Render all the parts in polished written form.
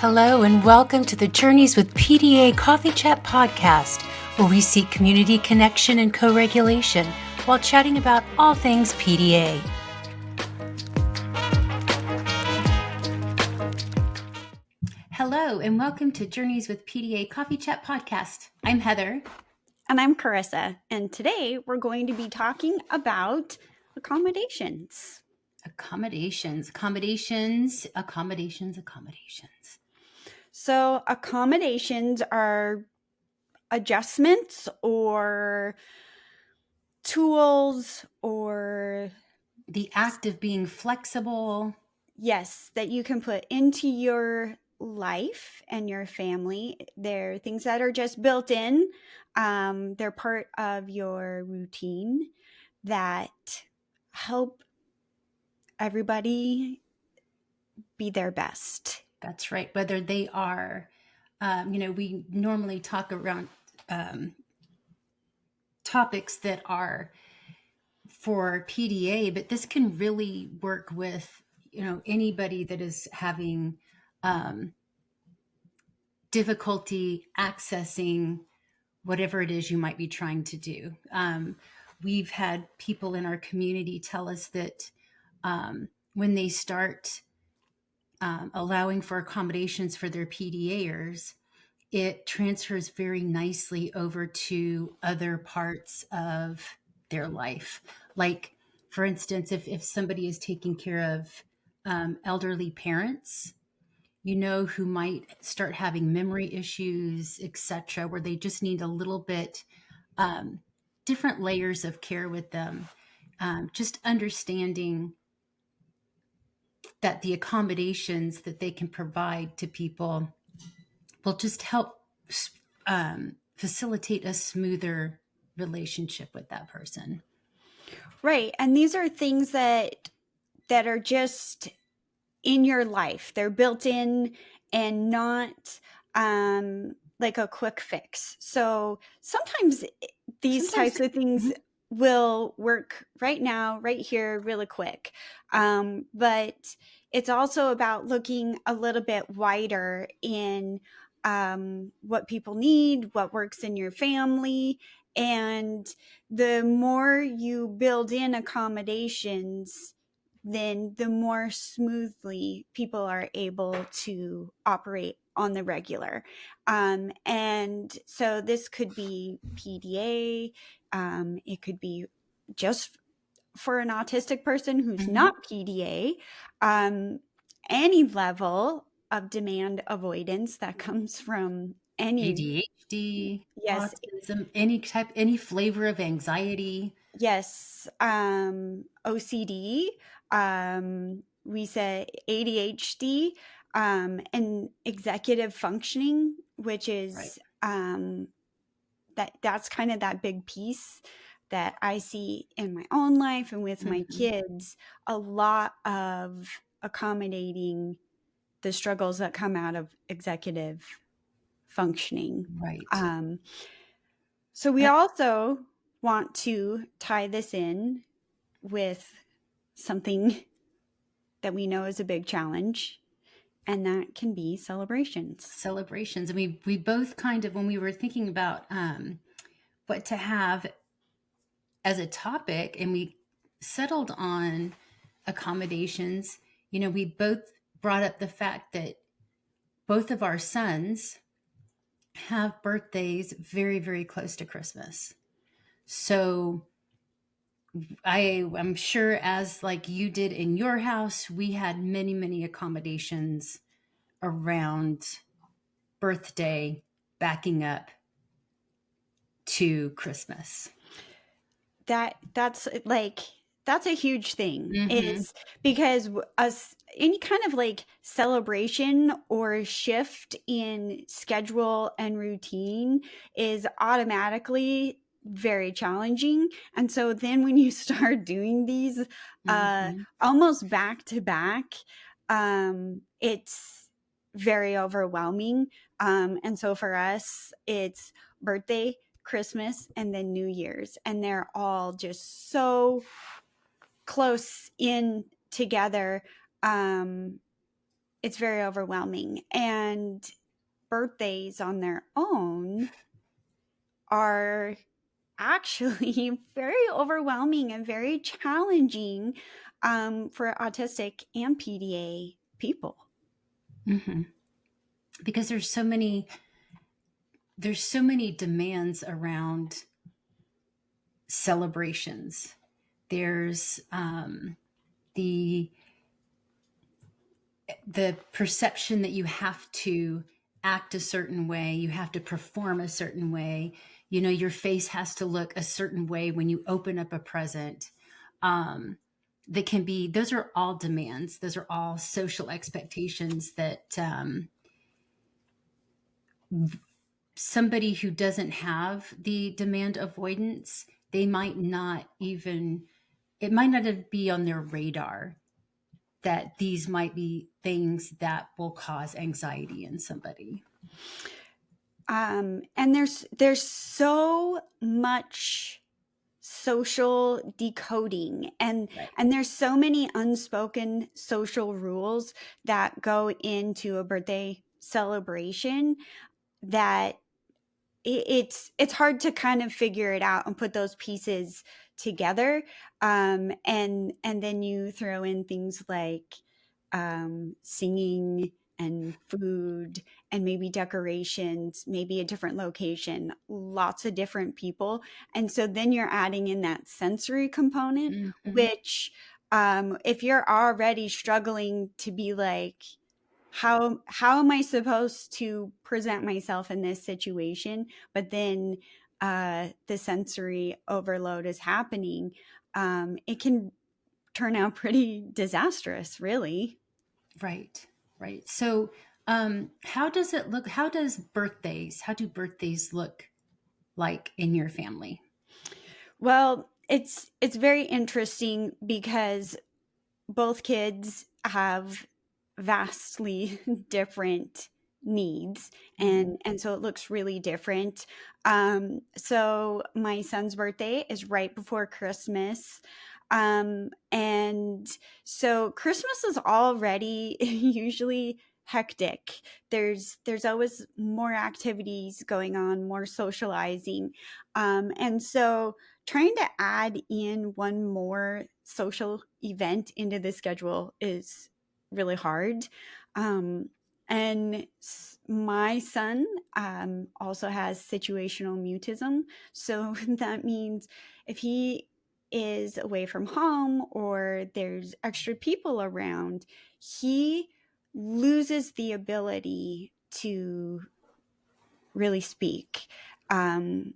Hello and welcome to the Journeys with PDA Coffee Chat podcast, where we seek community connection and co-regulation while chatting about all things PDA. Hello and welcome to Journeys with PDA Coffee Chat podcast. I'm Heather. And I'm Kerissa. And today we're going to be talking about accommodations. Accommodations. So accommodations are adjustments or tools or the act of being flexible. Yes, that you can put into your life and your family. They're things that are just built in. They're part of your routine that help everybody be their best. That's right. Whether they are, we normally talk around topics that are for PDA, but this can really work with, anybody that is having difficulty accessing whatever it is you might be trying to do. We've had people in our community tell us that when they start allowing for accommodations for their PDAers, it transfers very nicely over to other parts of their life. Like, for instance, if somebody is taking care of elderly parents, who might start having memory issues, etc., where they just need a little bit different layers of care with them. Just understanding that the accommodations that they can provide to people will just help facilitate a smoother relationship with that person. Right. And these are things that are just in your life. They're built in and not like a quick fix. So sometimes these types of things will work right now, right here, really quick. But it's also about looking a little bit wider in what people need, what works in your family. And the more you build in accommodations, then the more smoothly people are able to operate on the regular. And so this could be PDA. It could be just for an autistic person who's not PDA. Any level of demand avoidance that comes from any ADHD, yes, autism, any flavor of anxiety. Yes, OCD. We say ADHD, and executive functioning, which is right. That's kind of that big piece that I see in my own life and with my kids. A lot of accommodating the struggles that come out of executive functioning. Right. So we also want to tie this in with something that we know is a big challenge, and that can be celebrations. And we both kind of, when we were thinking about what to have as a topic, and we settled on accommodations, we both brought up the fact that both of our sons have birthdays very, very close to Christmas. So I'm sure, as like you did in your house, we had many, many accommodations around birthday backing up to Christmas. That's a huge thing, is because any kind of like celebration or shift in schedule and routine is automatically very challenging. And so then when you start doing these almost back to back, it's very overwhelming. And so for us, it's birthday, Christmas, and then New Year's, and they're all just so close in together. it's very overwhelming. And birthdays on their own are actually very overwhelming and very challenging for autistic and PDA people. Mm-hmm. Because there's so many demands around celebrations. There's the perception that you have to act a certain way, you have to perform a certain way. You know, your face has to look a certain way when you open up a present. That can be, those are all demands. Those are all social expectations that somebody who doesn't have the demand avoidance, they might not even, it might not be on their radar that these might be things that will cause anxiety in somebody. And there's so much social decoding, and Right. there's so many unspoken social rules that go into a birthday celebration that it's hard to kind of figure it out and put those pieces together. And then you throw in things like singing and food and maybe decorations, maybe a different location, lots of different people. And so then you're adding in that sensory component, Mm-hmm. which if you're already struggling to be like, how am I supposed to present myself in this situation? But then the sensory overload is happening. It can turn out pretty disastrous, really. Right. Right. So, how does it look? How do birthdays look like in your family? Well, it's very interesting because both kids have vastly different needs, Mm-hmm. and so it looks really different. So my son's birthday is right before Christmas. And so Christmas is already usually hectic. There's always more activities going on, more socializing. And so trying to add in one more social event into the schedule is really hard. And my son also has situational mutism. So that means if he is away from home or there's extra people around, he loses the ability to really speak. Um,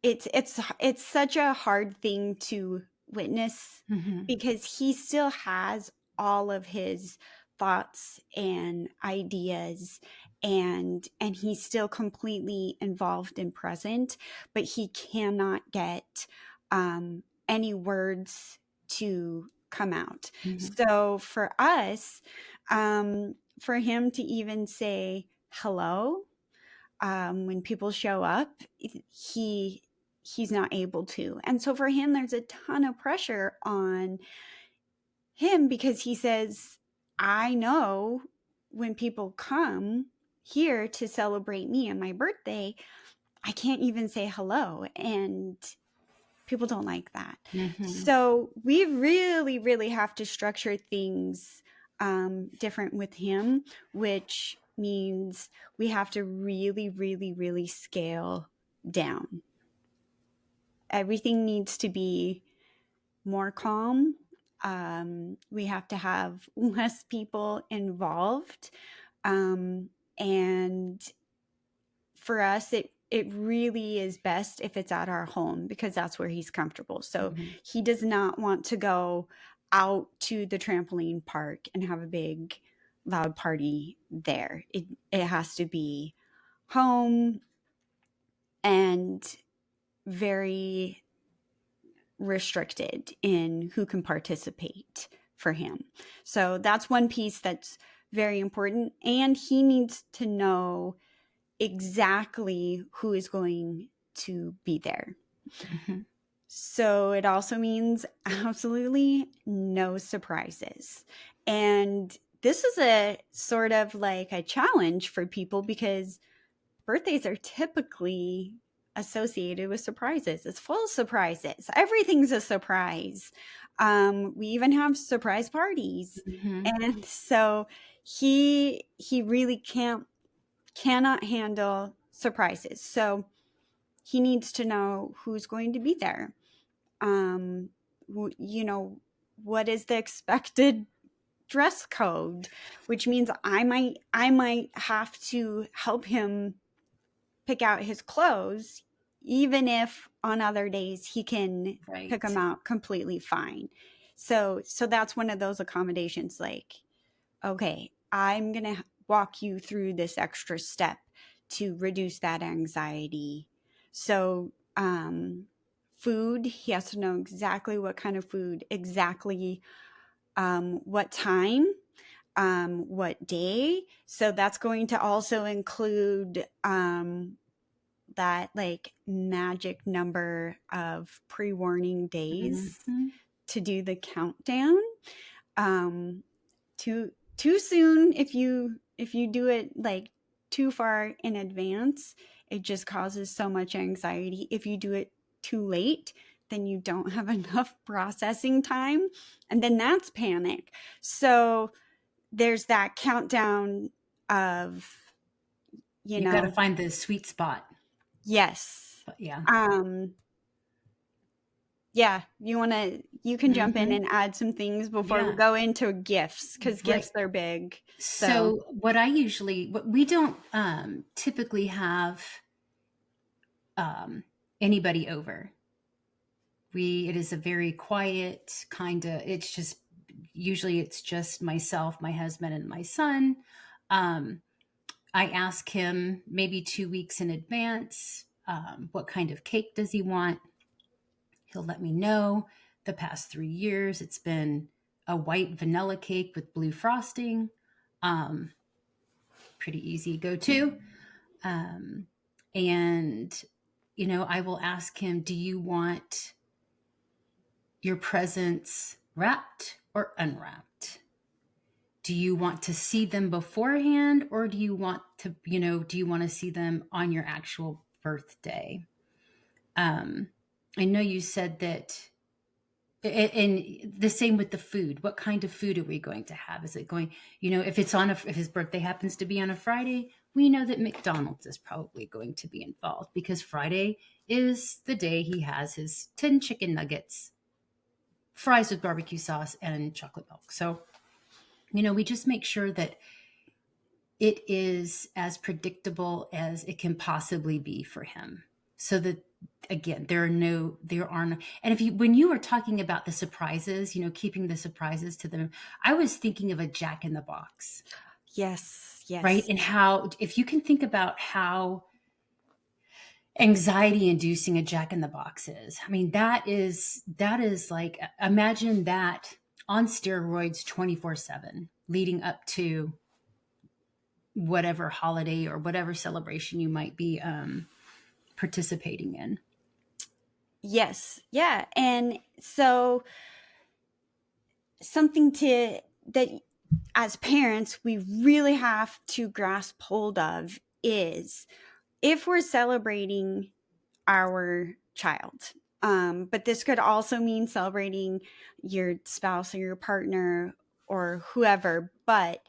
it's such a hard thing to witness Mm-hmm. because he still has all of his thoughts and ideas, and he's still completely involved and present, but he cannot get any words to come out. Mm-hmm. So for us, for him to even say hello when people show up, he's not able to. And so for him, there's a ton of pressure on him because he says, I know when people come here to celebrate me and my birthday, I can't even say hello. And people don't like that. Mm-hmm. So we really, really have to structure things different with him, which means we have to really, really, really scale down. Everything needs to be more calm. We have to have less people involved. And for us, it really is best if it's at our home because that's where he's comfortable. So Mm-hmm. he does not want to go out to the trampoline park and have a big loud party there. It has to be home and very restricted in who can participate for him. So that's one piece that's very important. And he needs to know exactly who is going to be there. Mm-hmm. So it also means absolutely no surprises. And this is a sort of like a challenge for people because birthdays are typically associated with surprises. It's full of surprises. Everything's a surprise. We even have surprise parties. Mm-hmm. And so he really cannot handle surprises. So he needs to know who's going to be there. Um, you know, what is the expected dress code, which means I might have to help him pick out his clothes, even if on other days he can pick them Right. out completely fine. So that's one of those accommodations, like, okay, I'm going to walk you through this extra step to reduce that anxiety. So, food, he has to know exactly what kind of food, exactly what time, what day. So that's going to also include that like magic number of pre-warning days Mm-hmm. to do the countdown. Um, too soon, if you do it like too far in advance, it just causes so much anxiety. If you do it too late, then you don't have enough processing time, and then that's panic. So there's that countdown of, you You got to know, find the sweet spot. yes. But yeah. Um, yeah, you can jump in Mm-hmm. and add some things before we Yeah. go into gifts, because Right. gifts are big. So, So what we don't typically have anybody over. It is a very quiet kind of, it's just, usually it's just myself, my husband, and my son. Um, I ask him maybe 2 weeks in advance, what kind of cake does he want? He'll let me know. The past 3 years, it's been a white vanilla cake with blue frosting. Um, Pretty easy go to. Um, and, I will ask him, do you want your presents wrapped or unwrapped? Do you want to see them beforehand, or do you want to see them on your actual birthday? Um, I know you said that, and the same with the food. What kind of food are we going to have? Is it going, if his birthday happens to be on a Friday, we know that McDonald's is probably going to be involved because Friday is the day he has his 10 chicken nuggets, fries with barbecue sauce, and chocolate milk. So, we just make sure that it is as predictable as it can possibly be for him. So that, again, there are no, and when you were talking about the surprises, keeping the surprises to them, I was thinking of a Jack in the Box, yes, right? yes. And how, if you can think about how anxiety inducing a Jack in the Box is, I mean, that is like, imagine that on steroids 24/7 leading up to whatever holiday or whatever celebration you might be participating in. Yes. Yeah. And so something to that as parents we really have to grasp hold of is, if we're celebrating our child, but this could also mean celebrating your spouse or your partner or whoever, but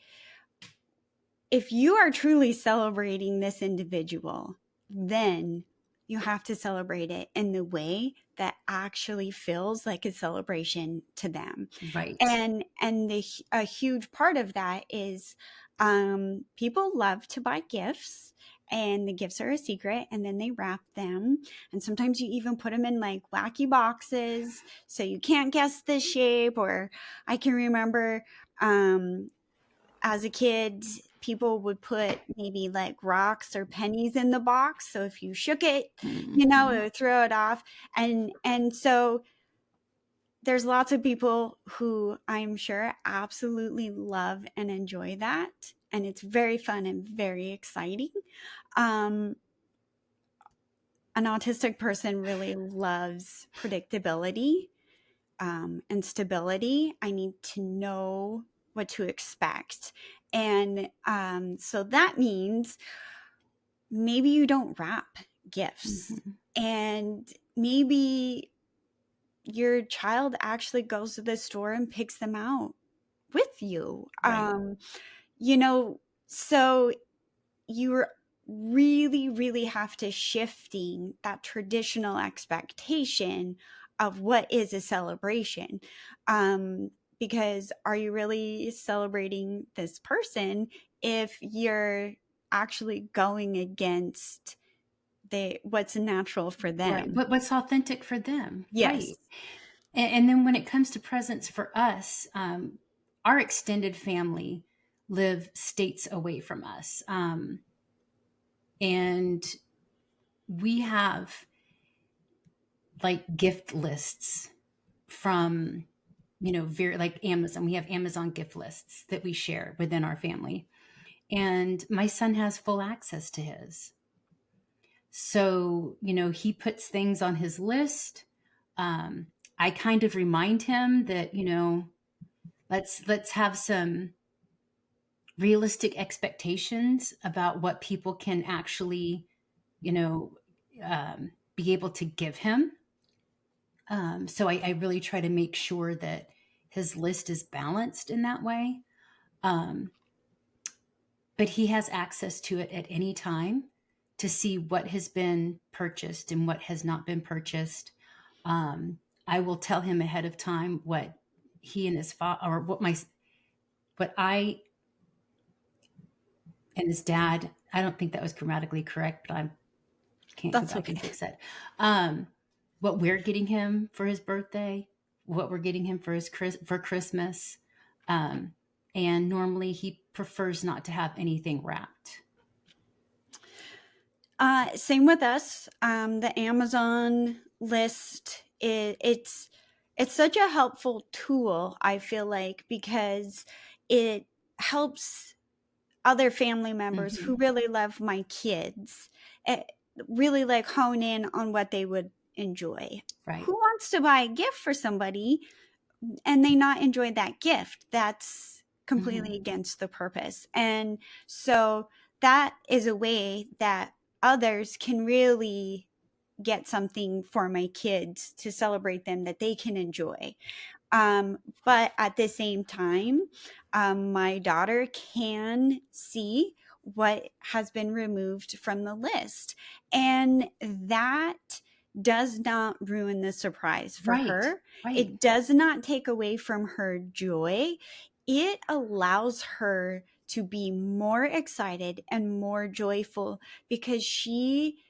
if you are truly celebrating this individual, then you have to celebrate it in the way that actually feels like a celebration to them. Right. And a huge part of that is, people love to buy gifts, and the gifts are a secret, and then they wrap them, and sometimes you even put them in like wacky boxes so you can't guess the shape. Or I can remember, as a kid, people would put maybe like rocks or pennies in the box, so if you shook it, it Mhm. would throw it off. And so there's lots of people who I'm sure absolutely love and enjoy that, and it's very fun and very exciting. um an autistic person really loves predictability, and stability. I need to know what to expect. And so that means maybe you don't wrap gifts, Mhm. and maybe your child actually goes to the store and picks them out with you. Right. You know, so you really, really have to shifting that traditional expectation of what is a celebration. Um, because are you really celebrating this person if you're actually going against what's natural for Right. them? What's authentic for them? Yes, Right. And then when it comes to presents for us, our extended family live states away from us, and we have like gift lists from very like Amazon. We have Amazon gift lists that we share within our family, and my son has full access to his. So he puts things on his list. I kind of remind him that let's have some realistic expectations about what people can actually you know be able to give him. So I really try to make sure that his list is balanced in that way. Um, but he has access to it at any time to see what has been purchased and what has not been purchased. Um, I will tell him ahead of time what he and his father, or what I and his dad. I don't think that was grammatically correct, but I can't go that's back okay. and fix that. Um, what we're getting him for his birthday, what we're getting him for for Christmas, um, and normally he prefers not to have anything wrapped. Same with us. The Amazon list it's such a helpful tool, I feel like, because it helps other family members Hmm. who really love my kids eh, really like hone in on what they would enjoy. Right. Who wants to buy a gift for somebody and they not enjoy that gift? That's Hmm. completely against the purpose. And so that is a way that others can really get something for my kids to celebrate them that they can enjoy. But at the same time, my daughter can see what has been removed from the list. And that does not ruin the surprise for Right. her. Right. It does not take away from her joy. It allows her to be more excited and more joyful because she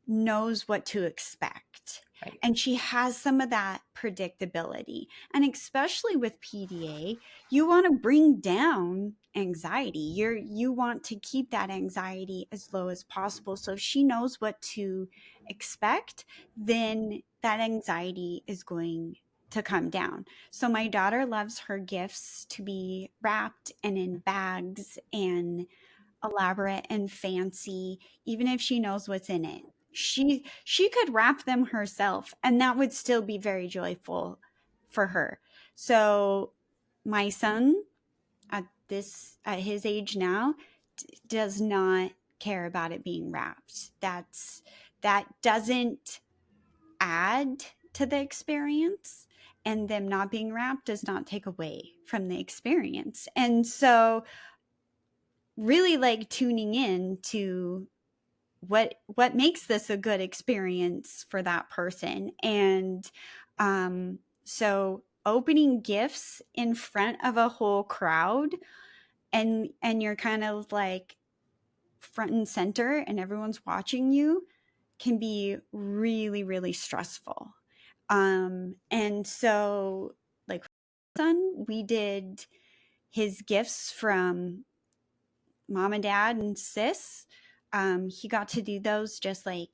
knows what to expect. Right. And she has some of that predictability. And especially with PDA, you want to bring down anxiety. You want to keep that anxiety as low as possible. So if she knows what to expect, then that anxiety is going to come down. So my daughter loves her gifts to be wrapped and in bags and elaborate and fancy, even if she knows what's in it. She could wrap them herself and that would still be very joyful for her. So my son at his age now does not care about it being wrapped. That doesn't add to the experience, and them not being wrapped does not take away from the experience. And so really like tuning in to what makes this a good experience for that person. And so opening gifts in front of a whole crowd, and you're kind of like front and center and everyone's watching you, can be really, really stressful. And so like son, we did his gifts from mom and dad and sis. He got to do those just like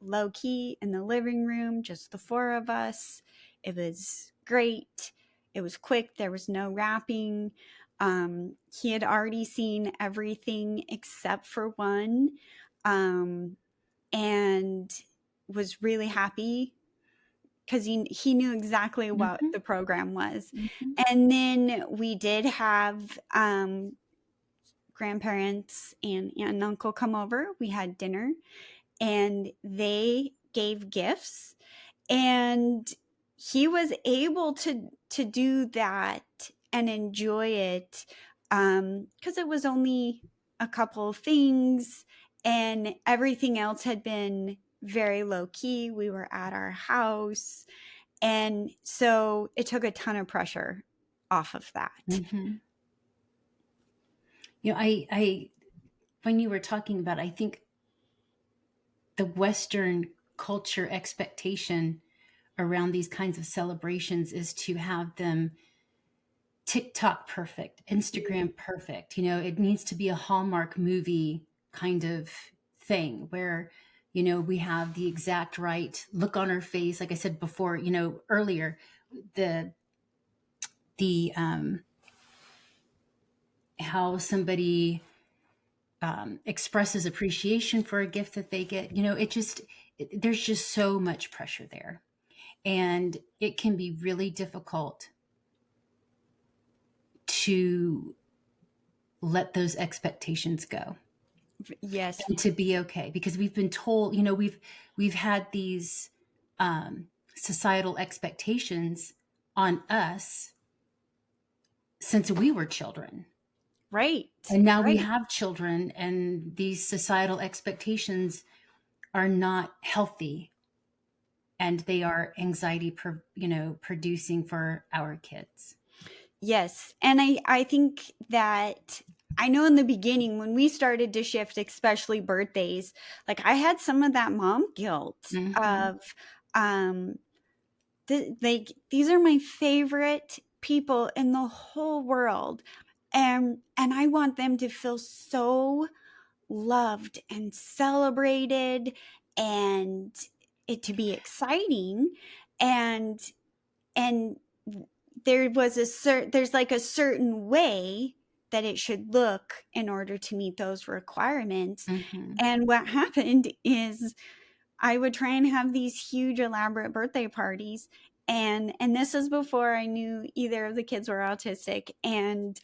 low key in the living room, just the four of us. It was great. It was quick. There was no wrapping. He had already seen everything except for one, and was really happy because he knew exactly what Mhm. the program was. Mhm. And then we did have grandparents and aunt and uncle come over. We had dinner, and they gave gifts, and he was able to do that and enjoy it, because it was only a couple of things, and everything else had been very low key. We were at our house, and so it took a ton of pressure off of that. Mhm. I when you were talking about, I think the Western culture expectation around these kinds of celebrations is to have them TikTok perfect, Instagram perfect. It needs to be a Hallmark movie kind of thing where, we have the exact right look on our face. Like I said before, earlier, the, the, how somebody expresses appreciation for a gift that they get, there's just so much pressure there. And it can be really difficult to let those expectations go Yes. and to be okay, because we've been told, we've had these societal expectations on us since we were children. Right. And now we Right. have children, and these societal expectations are not healthy, and they are anxiety producing for our kids. Yes. And I think that I know in the beginning when we started to shift, especially birthdays, like I had some of that mom guilt Hmm. of, um, like these are my favorite people in the whole world. And I want them to feel so loved and celebrated, and it to be exciting. And and there's like a certain way that it should look in order to meet those requirements. Hmm. And what happened is I would try and have these huge elaborate birthday parties, and this is before I knew either of the kids were autistic, and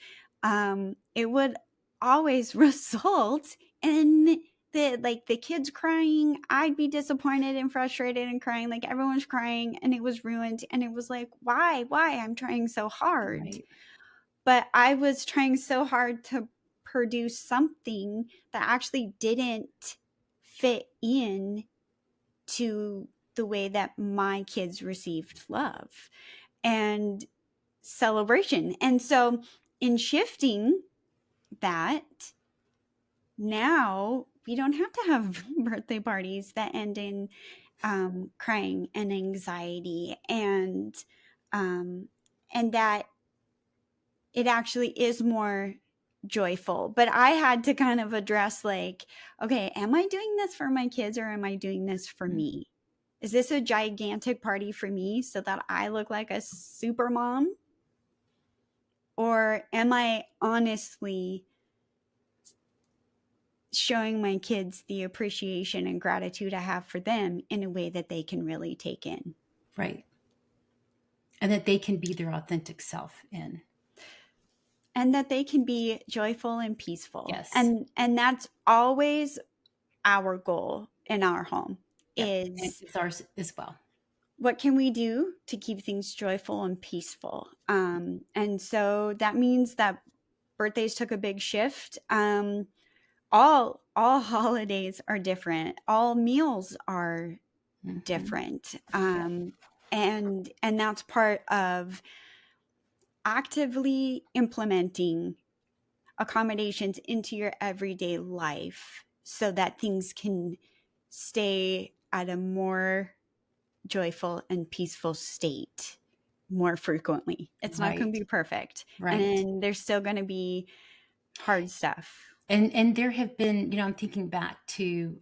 it would always result in the kids crying. I'd be disappointed and frustrated and crying, like everyone's crying, and it was ruined. And it was like, why? I'm trying so hard. Right. But I was trying so hard to produce something that actually didn't fit in to the way that my kids received love and celebration. And so, in shifting that, now we don't have to have birthday parties that end in crying and anxiety, um, and that it actually is more joyful. But I had to kind of address, like, okay, am I doing this for my kids or am I doing this for Mhm. me? Is this a gigantic party for me so that I look like a super mom? Or am I honestly showing my kids the appreciation and gratitude I have for them in a way that they can really take in? Right. And that they can be their authentic self in. And that they can be joyful and peaceful. Yes. And that's always our goal in our home, Yep. And is it's ours as well. what can we do to keep things joyful and peaceful? And so that means that birthdays took a big shift. All holidays are different. All meals are Hmm. different. Yep. And that's part of actively implementing accommodations into your everyday life so that things can stay at a more joyful and peaceful state more frequently. It's not going Right. to be perfect. And Right. then there's still going to be hard stuff. And there have been, I'm thinking back to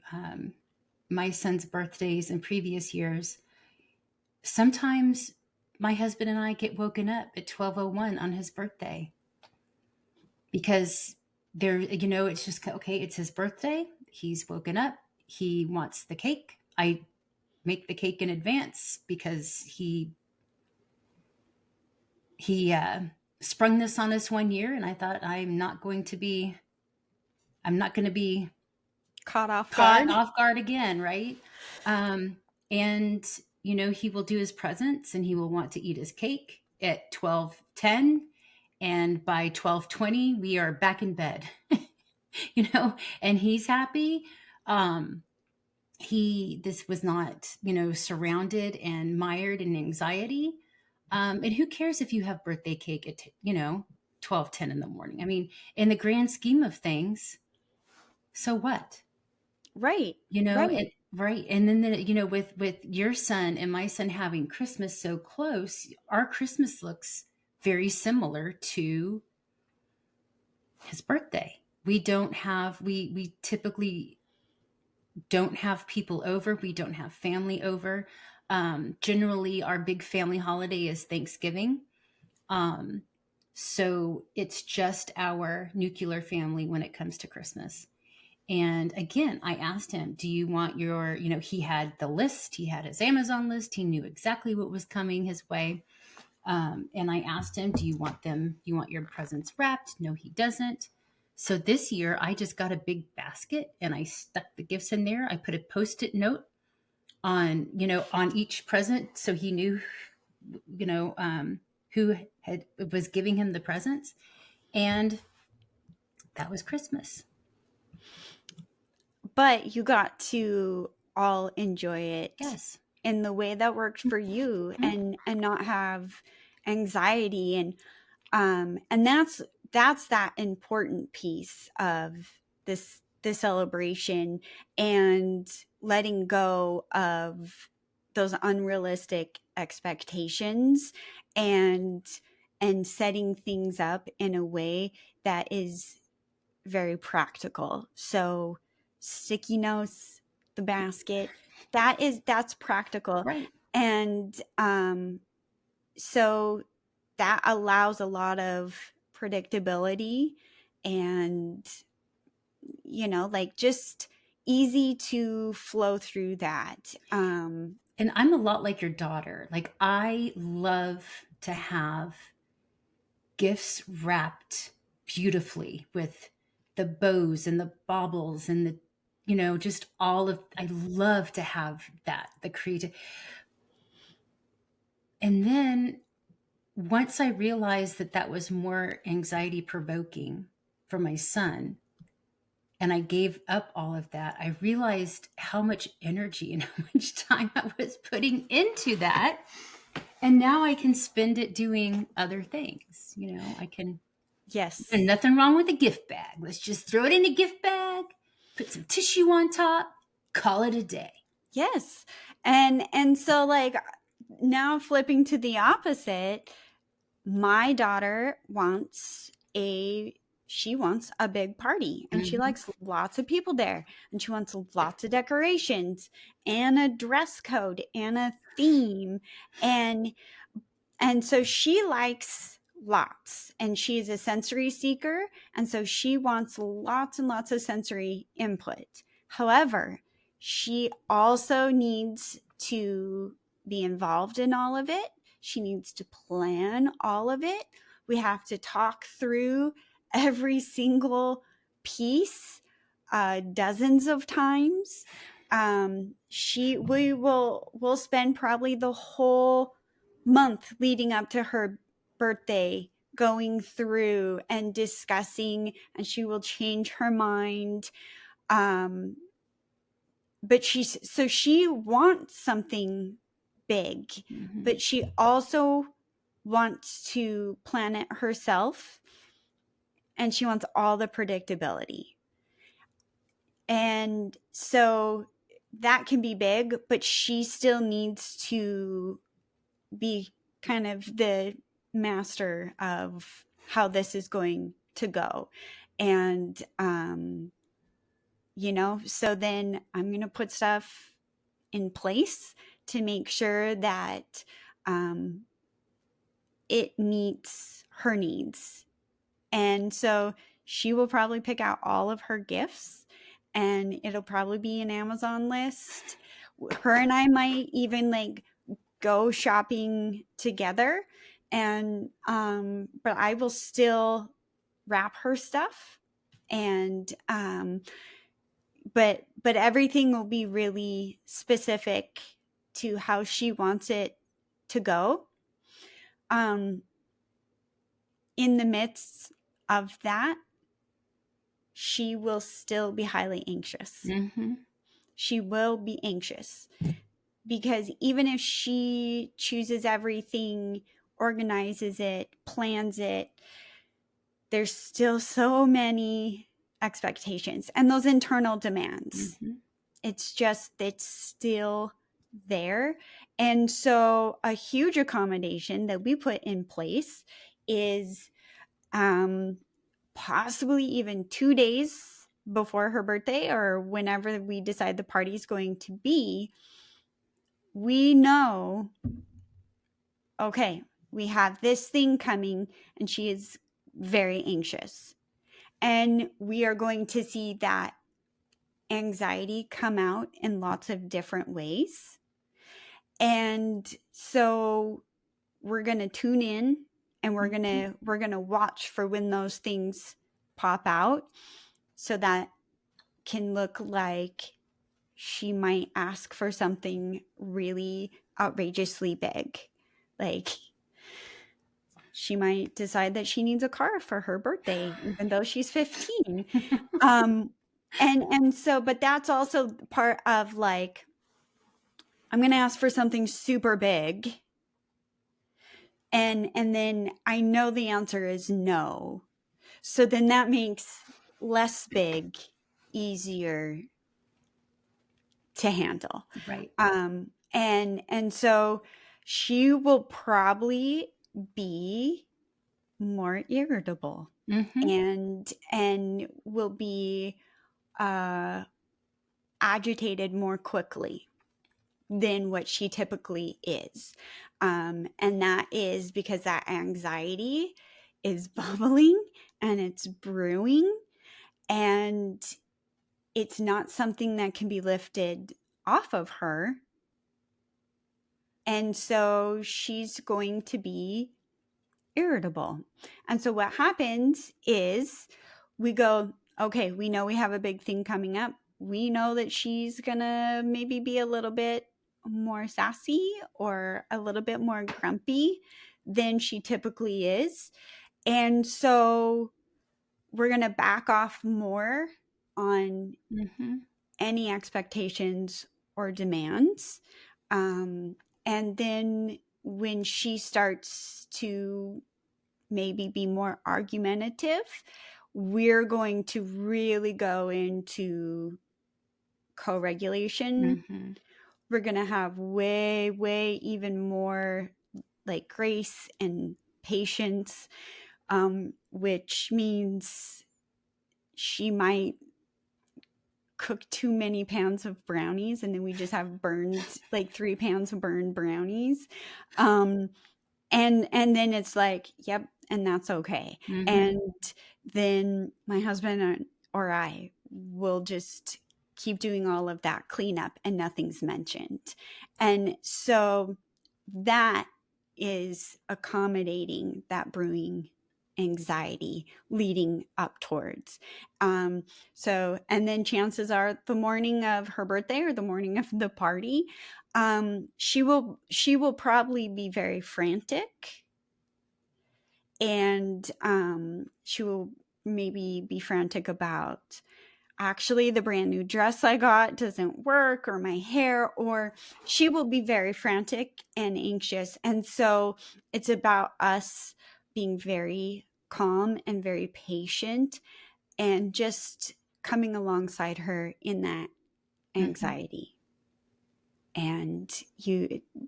my son's birthdays in previous years. Sometimes my husband and I get woken up at 12:01 on his birthday because it's just okay. It's his birthday. He's woken up. He wants the cake. I make the cake in advance because he sprung this on us one year, and I thought I'm not going to be Caught off caught guard. off guard again, right? And he will do his presents, and he will want to eat his cake at 12:10, and by 12:20 we are back in bed. And he's happy. This was not surrounded and mired in anxiety. And who cares if you have birthday cake at 12:10 in the morning? I mean, in the grand scheme of things, so what? Right. Right. Right. And then with your son and my son having Christmas so close, our Christmas looks very similar to his birthday. We typically don't have people over. We don't have family over. Generally, our big family holiday is Thanksgiving. So it's just our nuclear family when it comes to Christmas. And again, I asked him, do you want he had the list, he had his Amazon list, he knew exactly what was coming his way. And I asked him, do you want your presents wrapped? No, he doesn't. So this year I just got a big basket and I stuck the gifts in there. I put a Post-it note on each present, so he knew, who was giving him the presents. And that was Christmas. But you got to all enjoy it. Yes. In the way that worked for you, and not have anxiety, and that's that important piece of this celebration, and letting go of those unrealistic expectations, and setting things up in a way that is very practical. So sticky notes, the basket, that's practical. Right. And so that allows a lot of predictability, and just easy to flow through that. And I'm a lot like your daughter. Like, I love to have gifts wrapped beautifully with the bows and the baubles and the just all of, I love to have that, the creative. And then once I realized that was more anxiety provoking for my son, and I gave up all of that, I realized how much energy and how much time I was putting into that. And now I can spend it doing other things. I can. Yes. And nothing wrong with a gift bag. Let's just throw it in a gift bag, put some tissue on top, call it a day. Yes. And so, now flipping to the opposite, my daughter wants a big party, and she likes lots of people there, and she wants lots of decorations and a dress code and a theme, and so she likes lots, and she's a sensory seeker, and so she wants lots and lots of sensory input. However, she also needs to be involved in all of it. She needs to plan all of it. We have to talk through every single piece dozens of times. We'll spend probably the whole month leading up to her birthday going through and discussing, and she will change her mind. But she wants something big, but she also wants to plan it herself, and she wants all the predictability. And so that can be big, but she still needs to be kind of the master of how this is going to go. And so then I'm going to put stuff in place to make sure that it meets her needs. And so she will probably pick out all of her gifts, and it'll probably be an Amazon list, Her and I might even like go shopping together, and but I will still wrap her stuff, and but everything will be really specific to how she wants it to go. In the midst of that, she will still be highly anxious. Mm-hmm. She will be anxious because even if she chooses everything, organizes it, plans it, there's still so many expectations and those internal demands. Mm-hmm. It's still there. And so a huge accommodation that we put in place is possibly even 2 days before her birthday or whenever we decide the party's going to be, we know, okay, we have this thing coming and she is very anxious. And we are going to see that anxiety come out in lots of different ways. And so we're going to tune in and we're going to watch for when those things pop out, so that can look like she might ask for something really outrageously big. Like she might decide that she needs a car for her birthday, even though she's 15. And so, but that's also part of like, I'm going to ask for something super big. And then I know the answer is no. So then that makes less big easier to handle. Right. And so she will probably be more irritable, Mm-hmm. and will be agitated more quickly than what she typically is. And that is because that anxiety is bubbling and it's brewing, and it's not something that can be lifted off of her. And so she's going to be irritable. And so what happens is we go, okay, we know we have a big thing coming up. We know that she's going to maybe be a little bit more sassy or a little bit more grumpy than she typically is. And so we're going to back off more on any expectations or demands. And then when she starts to maybe be more argumentative, we're going to really go into co-regulation. We're going to have way, way even more like grace and patience, which means she might cook too many pans of brownies and then we just have burned like 3 pans of burned brownies. And then it's like, yep, and that's okay. And then my husband or I will just keep doing all of that cleanup and nothing's mentioned. And so that is accommodating that brewing anxiety leading up towards. So, and then chances are the morning of her birthday or the morning of the party, she will probably be very frantic, and she will maybe be frantic about, actually the brand new dress I got doesn't work, or my hair, or she will be very frantic and anxious. And so it's about us being very calm and very patient and just coming alongside her in that anxiety. And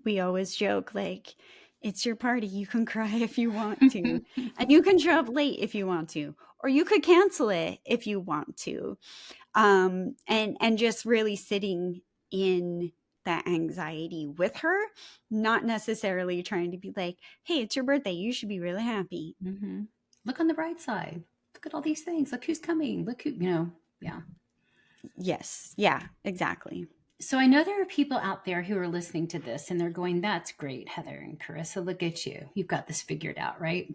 we always joke, like, it's your party. You can cry if you want to, and you can show up late if you want to, or you could cancel it if you want to. And just really sitting in that anxiety with her, not necessarily trying to be like, hey, it's your birthday, you should be really happy. Look on the bright side. Look at all these things. Look who's coming. Look who, yeah. Yes. Yeah, exactly. So I know there are people out there who are listening to this and they're going, that's great, Heather and Kerissa, look at you. You've got this figured out, right?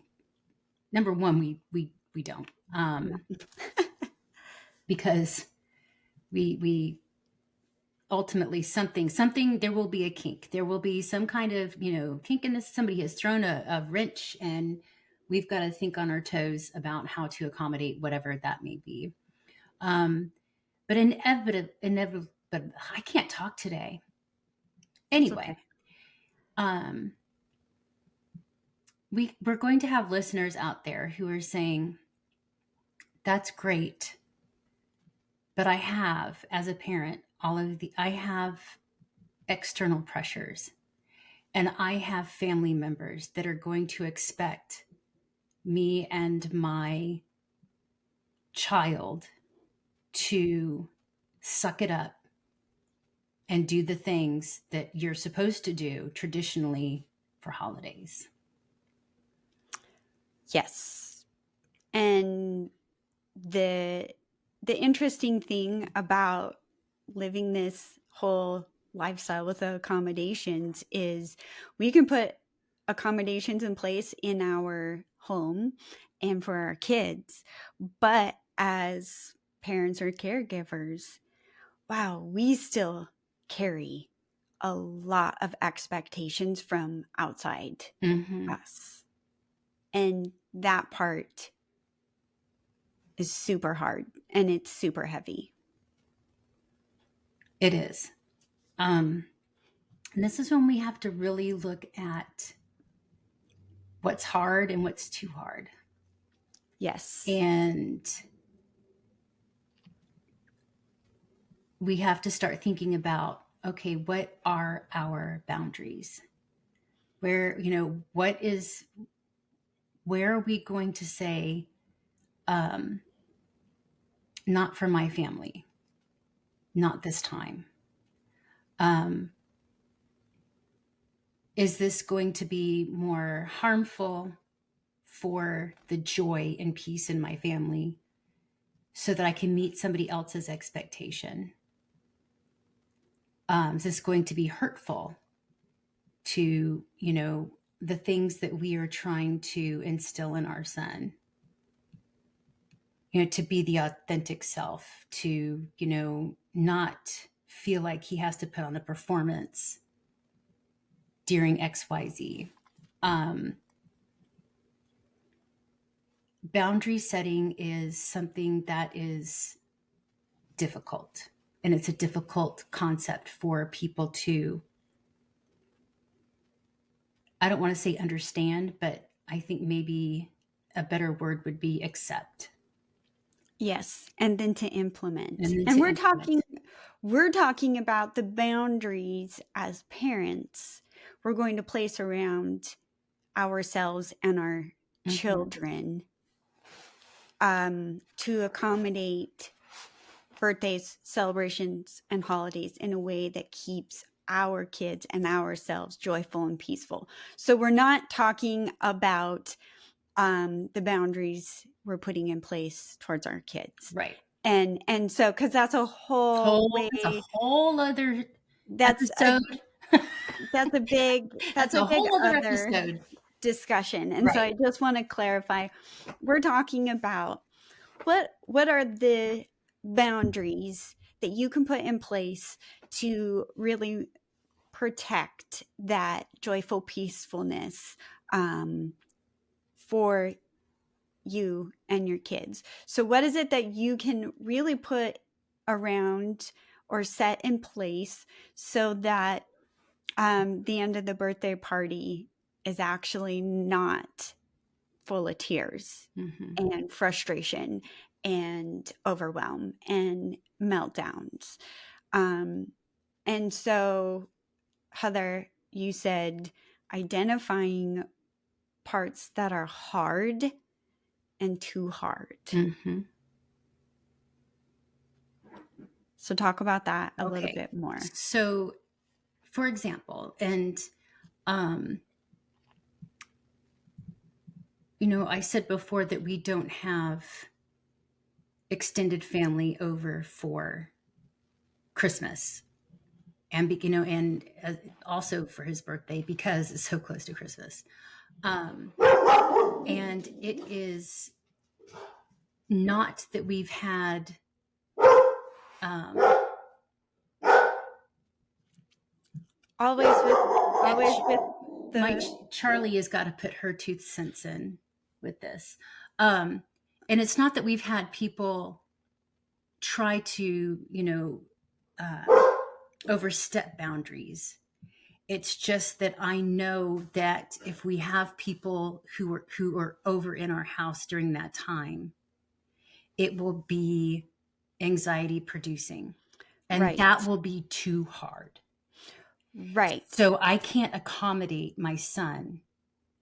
Number one, we don't. No. Because we ultimately something there will be a kink. There will be some kind of, kink in this. Somebody has thrown a wrench and we've got to think on our toes about how to accommodate whatever that may be. But inevitably, but I can't talk today. It's Anyway, okay. we're going to have listeners out there who are saying, that's great, but I have, as a parent, I have external pressures and I have family members that are going to expect me and my child to suck it up and do the things that you're supposed to do traditionally for holidays. Yes. And the interesting thing about living this whole lifestyle with accommodations is we can put accommodations in place in our home and for our kids, but as parents or caregivers, wow, we still carry a lot of expectations from outside Mm-hmm. us, and that part is super hard and it's super heavy. It is. And this is when we have to really look at what's hard and what's too hard. Yes. And we have to start thinking about, okay, what are our boundaries? Where, where are we going to say, not for my family, not this time? Is this going to be more harmful for the joy and peace in my family so that I can meet somebody else's expectation? Is this going to be hurtful to, the things that we are trying to instill in our son? To be the authentic self, to, not feel like he has to put on a performance during XYZ. Boundary setting is something that is difficult, and it's a difficult concept for people to, I don't want to say understand, but I think maybe a better word would be accept. Yes, and then to implement. And then And to implement. we're talking about the boundaries as parents we're going to place around ourselves and our Mm-hmm. children, to accommodate birthdays, celebrations, and holidays in a way that keeps our kids and ourselves joyful and peaceful. So we're not talking about the boundaries we're putting in place towards our kids. Right. And so, because that's a whole That's a way, whole other that's a episode. that's a big That's a whole other other episode. discussion. And so Right. I just want to clarify, we're talking about what are the boundaries that you can put in place to really protect that joyful peacefulness, for you and your kids. So what is it that you can really put around or set in place so that the end of the birthday party is actually not full of tears Mm-hmm. and frustration and overwhelm and meltdowns? And so, Heather, you said identifying parts that are hard and too hard. Mm-hmm. So talk about that a little Okay. bit more. So, for example, and I said before that we don't have extended family over for Christmas. and and also for his birthday because it's so close to Christmas. And it is not that we've had um, always with my the Charlie has got to put her 2 cents in with this. And it's not that we've had people try to, overstep boundaries. It's just that I know that if we have people who are over in our house during that time, it will be anxiety producing, and right, that will be too hard. right. So I can't accommodate my son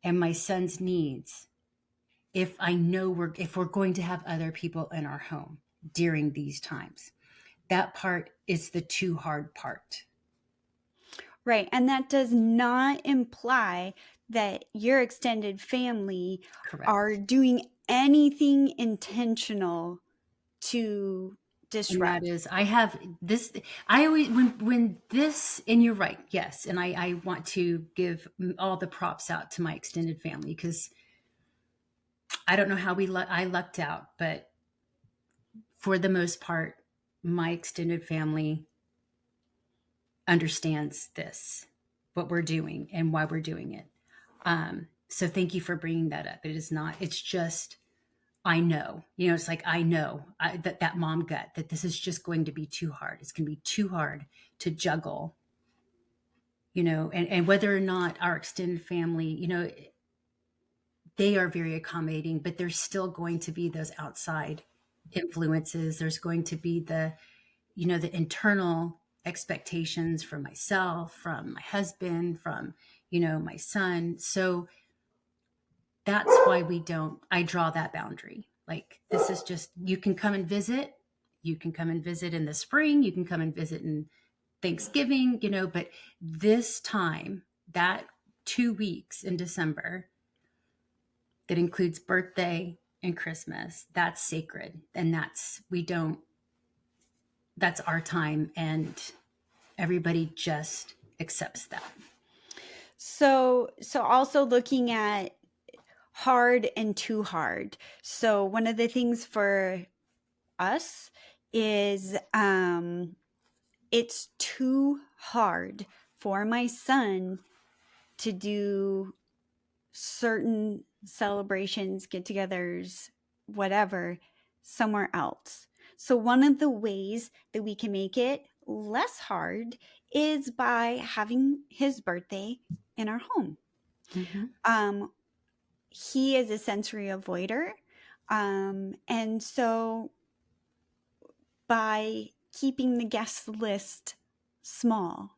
and my son's needs if I know if we're going to have other people in our home during these times. That part is the too hard part. Right. And that does not imply that your extended family are Correct. doing anything intentional to And that disrupt. is, I have this, I always, when this, and you're right, yes. And I want to give all the props out to my extended family because I don't know how I lucked out, but for the most part, my extended family understands this, what we're doing and why we're doing it. So thank you for bringing that up. It is not, it's just, I know, it's like, I know that mom gut, that this is just going to be too hard. It's going to be too hard to juggle, and whether or not our extended family, they are very accommodating, but there's still going to be those outside influences. There's going to be the internal expectations from myself, from my husband, from, my son. So that's why I draw that boundary. Like, this is just, you can come and visit. You can come and visit in the spring. You can come and visit in Thanksgiving, but this time, that 2 weeks in December, that includes birthday and Christmas, that's sacred. And that's our time. And everybody just accepts that. So also looking at hard and too hard. So one of the things for us is it's too hard for my son to do certain celebrations, get-togethers, whatever, somewhere else. So one of the ways that we can make it less hard is by having his birthday in our home. Mm-hmm. He is a sensory avoider. And so by keeping the guest list small,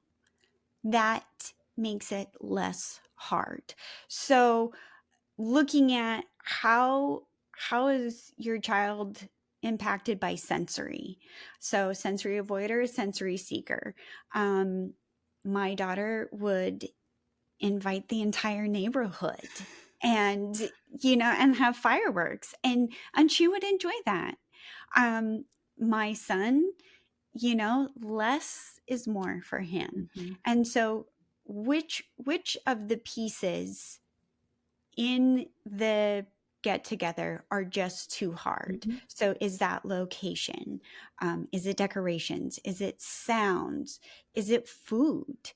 that makes it less hard. So looking at how is your child impacted by sensory? So sensory avoider, sensory seeker. My daughter would invite the entire neighborhood and and have fireworks, and she would enjoy that. My son, less is more for him. Mm-hmm. And so which of the pieces in the get together are just too hard? Mm-hmm. So is that location? Is it decorations? Is it sounds? Is it food?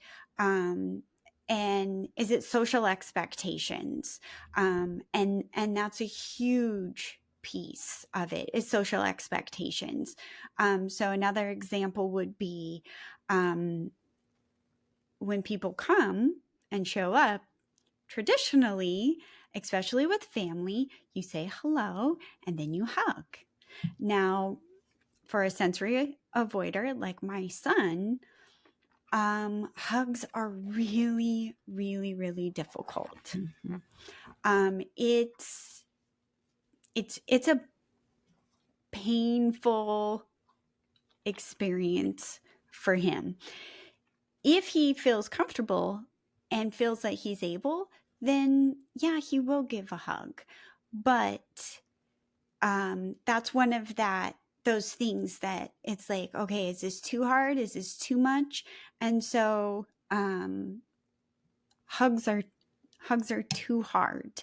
And is it social expectations? And that's a huge piece of it, is social expectations. So another example would be when people come and show up, traditionally, especially with family, you say hello and then you hug. Now, for a sensory avoider like my son, hugs are really, really, really difficult. Mm-hmm. It's a painful experience for him. If he feels comfortable and feels that he's able, then yeah, he will give a hug. But that's one of those things that it's like, okay, is this too hard? Is this too much? And so hugs are too hard.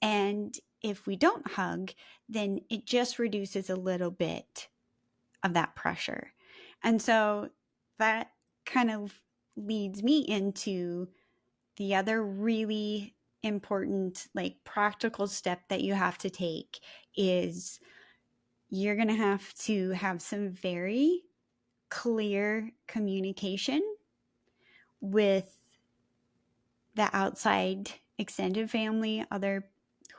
And if we don't hug, then it just reduces a little bit of that pressure. And so that kind of leads me into the other really important, like, practical step that you have to take is you're going to have some very clear communication with the outside extended family, other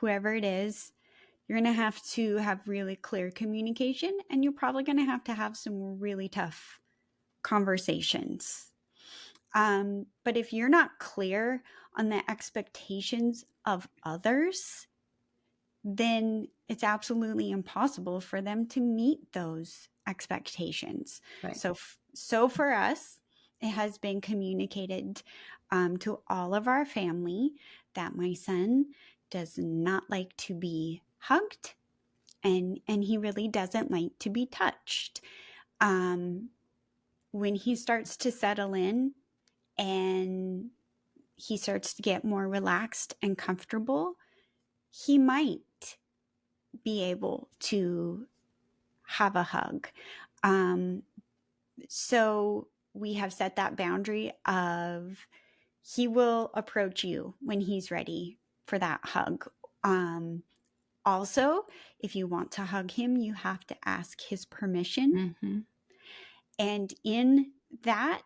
whoever it is. You're going to have really clear communication, and you're probably going to have some really tough conversations. But if you're not clear on the expectations of others, then it's absolutely impossible for them to meet those expectations. Right. So for us, it has been communicated to all of our family that my son does not like to be hugged, and he really doesn't like to be touched. When he starts to settle in and he starts to get more relaxed and comfortable, he might be able to have a hug. So we have set that boundary of he will approach you when he's ready for that hug. Also, if you want to hug him, you have to ask his permission. Mm-hmm. And in that,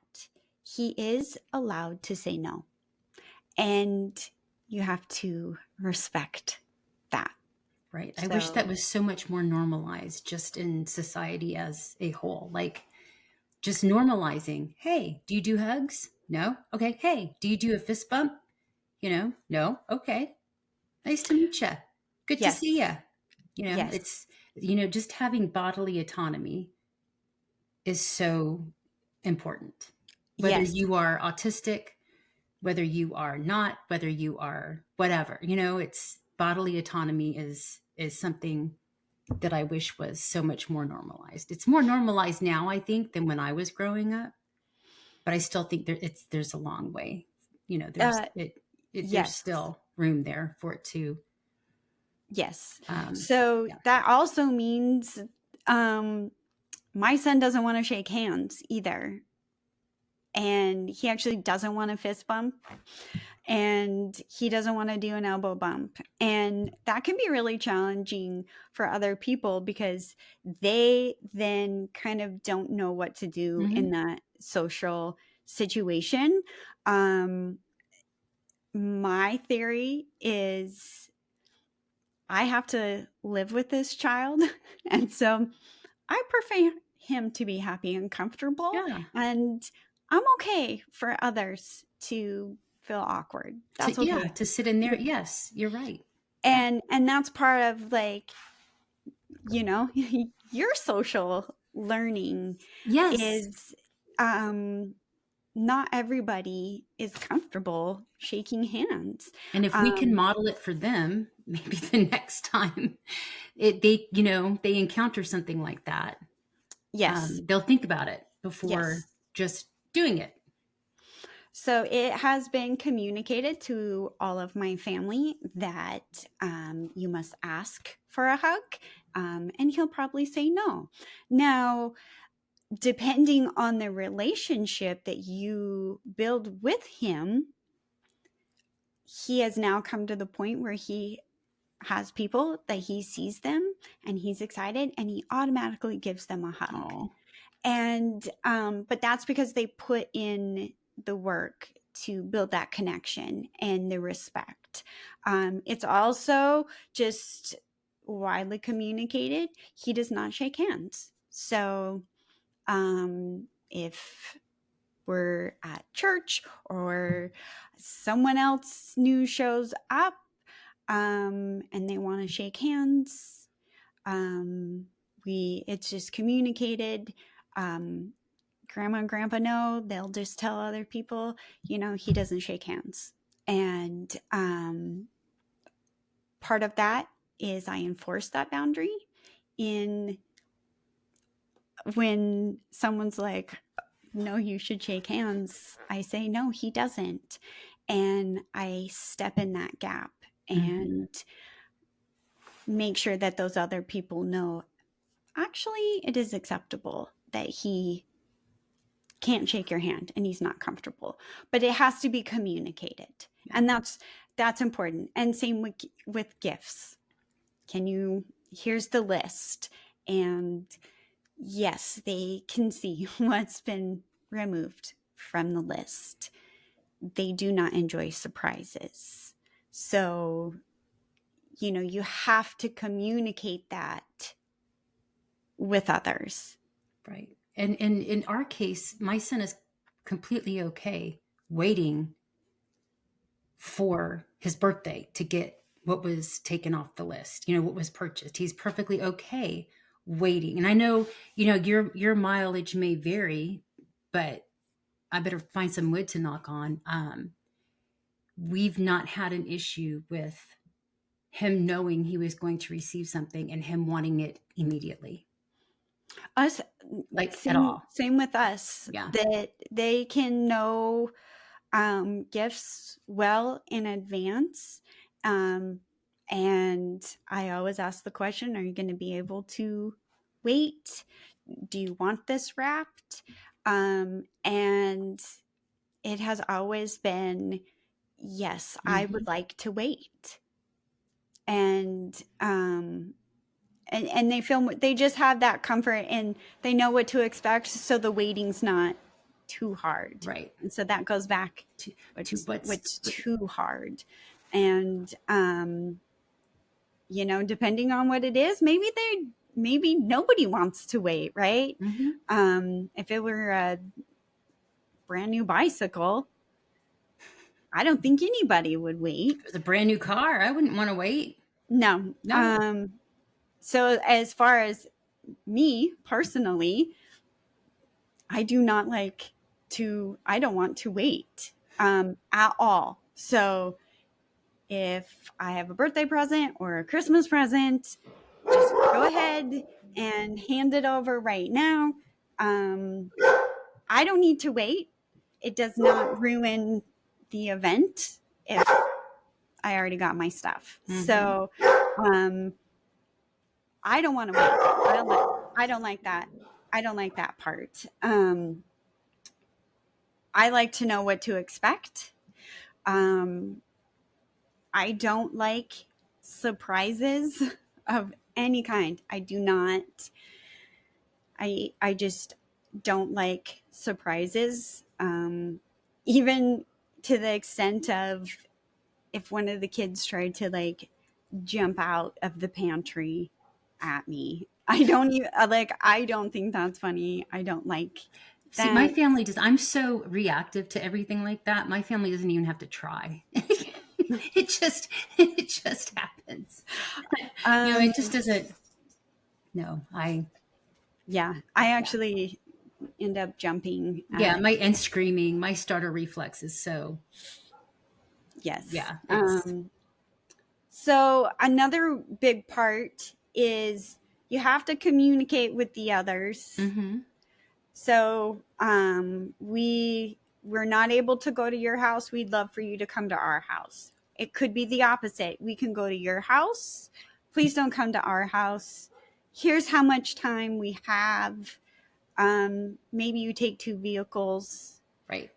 he is allowed to say no. And you have to respect that. Right. I wish that was so much more normalized just in society as a whole. Like, just normalizing. Hey, do you do hugs? No. Okay. Hey, do you do a fist bump? No. Okay. Nice to meet you. Good to Yes. see you. Yes. It's, just having bodily autonomy is so important. Whether Yes. you are autistic, whether you are not, whether you are whatever, it's bodily autonomy is something that I wish was so much more normalized. It's more normalized now, I think, than when I was growing up, but I still think there's a long way. There's Yes. still room there for it to. Yes. So Yeah. that also means my son doesn't want to shake hands either. And he actually doesn't want a fist bump. And he doesn't want to do an elbow bump. And that can be really challenging for other people because they then kind of don't know what to do in that social situation. My theory is I have to live with this child. And so I prefer him to be happy and comfortable. Yeah. And I'm okay for others to feel awkward. That's okay. Yeah, to sit in there. Yes, you're right. And that's part of, like, your social learning. Yes. Is not everybody is comfortable shaking hands. And if we can model it for them, maybe the next time they encounter something like that, Yes. they'll think about it before just doing it. So it has been communicated to all of my family that you must ask for a hug, and he'll probably say no. Now, depending on the relationship that you build with him, he has now come to the point where he has people that he sees them and he's excited and he automatically gives them a hug. Aww. And but that's because they put in the work to build that connection and the respect. It's also just widely communicated he does not shake hands. So if we're at church or someone else new shows up and they want to shake hands, it's just communicated. Grandma and grandpa know, they'll just tell other people, he doesn't shake hands. And part of that is I enforce that boundary in when someone's like, no, you should shake hands, I say, no, he doesn't. And I step in that gap and make sure that those other people know, actually, it is acceptable that he can't shake your hand and he's not comfortable, but it has to be communicated. Yeah. And that's important. And same with gifts. Here's the list. And yes, they can see what's been removed from the list. They do not enjoy surprises. So, you have to communicate that with others. Right. And in our case, my son is completely okay waiting for his birthday to get what was taken off the list, what was purchased. He's perfectly okay waiting. And I know, your mileage may vary, but I better find some wood to knock on. We've not had an issue with him knowing he was going to receive something and him wanting it immediately. Us, at all. Same with us. Yeah. That they can know gifts well in advance. And I always ask the question, are you going to be able to wait? Do you want this wrapped? And it has always been, yes, I would like to wait. And they just have that comfort and they know what to expect. So the waiting's not too hard. Right. And so that goes back to what's too hard. And, depending on what it is, maybe nobody wants to wait. Right. If it were a brand new bicycle, I don't think anybody would wait. If it was a brand new car, I wouldn't want to wait. No. So as far as me personally, I don't want to wait at all. So if I have a birthday present or a Christmas present, just go ahead and hand it over right now. I don't need to wait. It does not ruin the event if I already got my stuff. So I don't want to wait. I don't like that. I don't like that part. I like to know what to expect. I don't like surprises of any kind. I do not. I just don't like surprises. Even to the extent of if one of the kids tried to jump out of the pantry at me, I don't think that's funny. I don't like that. See, my family does. I'm so reactive to everything like that. My family doesn't even have to try. It just happens. It just doesn't. No, I actually end up jumping. And screaming. My starter reflex is so. Yes. Yeah. So another big part is you have to communicate with the others. So we're not able to go to your house. We'd love for you to come to our house. It could be the opposite. We can go to your house. Please don't come to our house. Here's how much time we have. Maybe you take 2 vehicles. Right.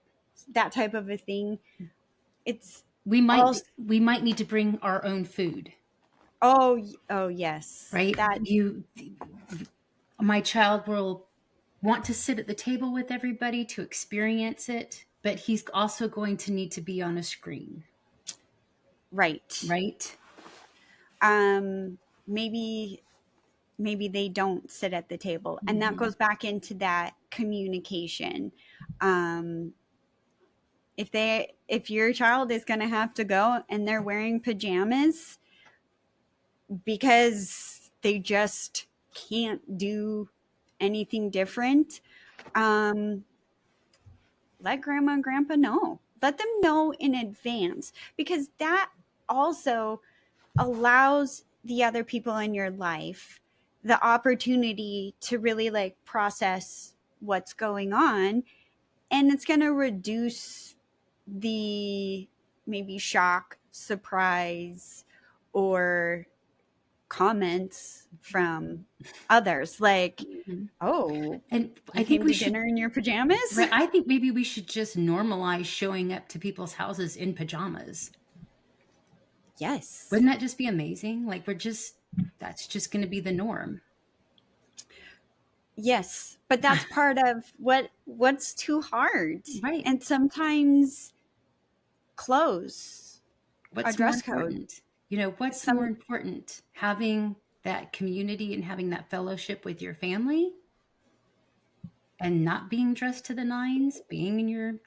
That type of a thing. We might need to bring our own food. Oh yes. Right. My child will want to sit at the table with everybody to experience it, but he's also going to need to be on a screen. Right. Maybe they don't sit at the table, and that goes back into that communication. If your child is going to have to go and they're wearing pajamas because they just can't do anything different, let grandma and grandpa know. Let them know in advance, because that also allows the other people in your life the opportunity to really like process what's going on, and it's going to reduce the maybe shock, surprise, or comments from others like, Mhm. oh, And I you think came we to should, dinner in your pajamas? right, I think maybe we should just normalize showing up to people's houses in pajamas. Yes. Wouldn't that just be amazing? Like that's just going to be the norm. Yes, but that's part of what's too hard. Right. And sometimes clothes, a What's more dress code. important? You know, what's more Some important? Having that community and having that fellowship with your family and not being dressed to the nines, being in your,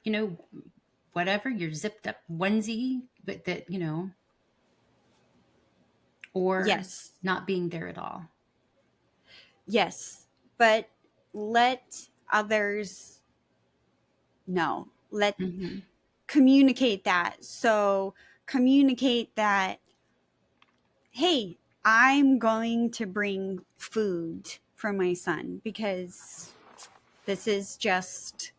whatever, your zipped up onesie, but that, or yes. not being there at all. Yes, but let others know. Let Mm-hmm. communicate that. So communicate that, hey, I'm going to bring food for my son because this is just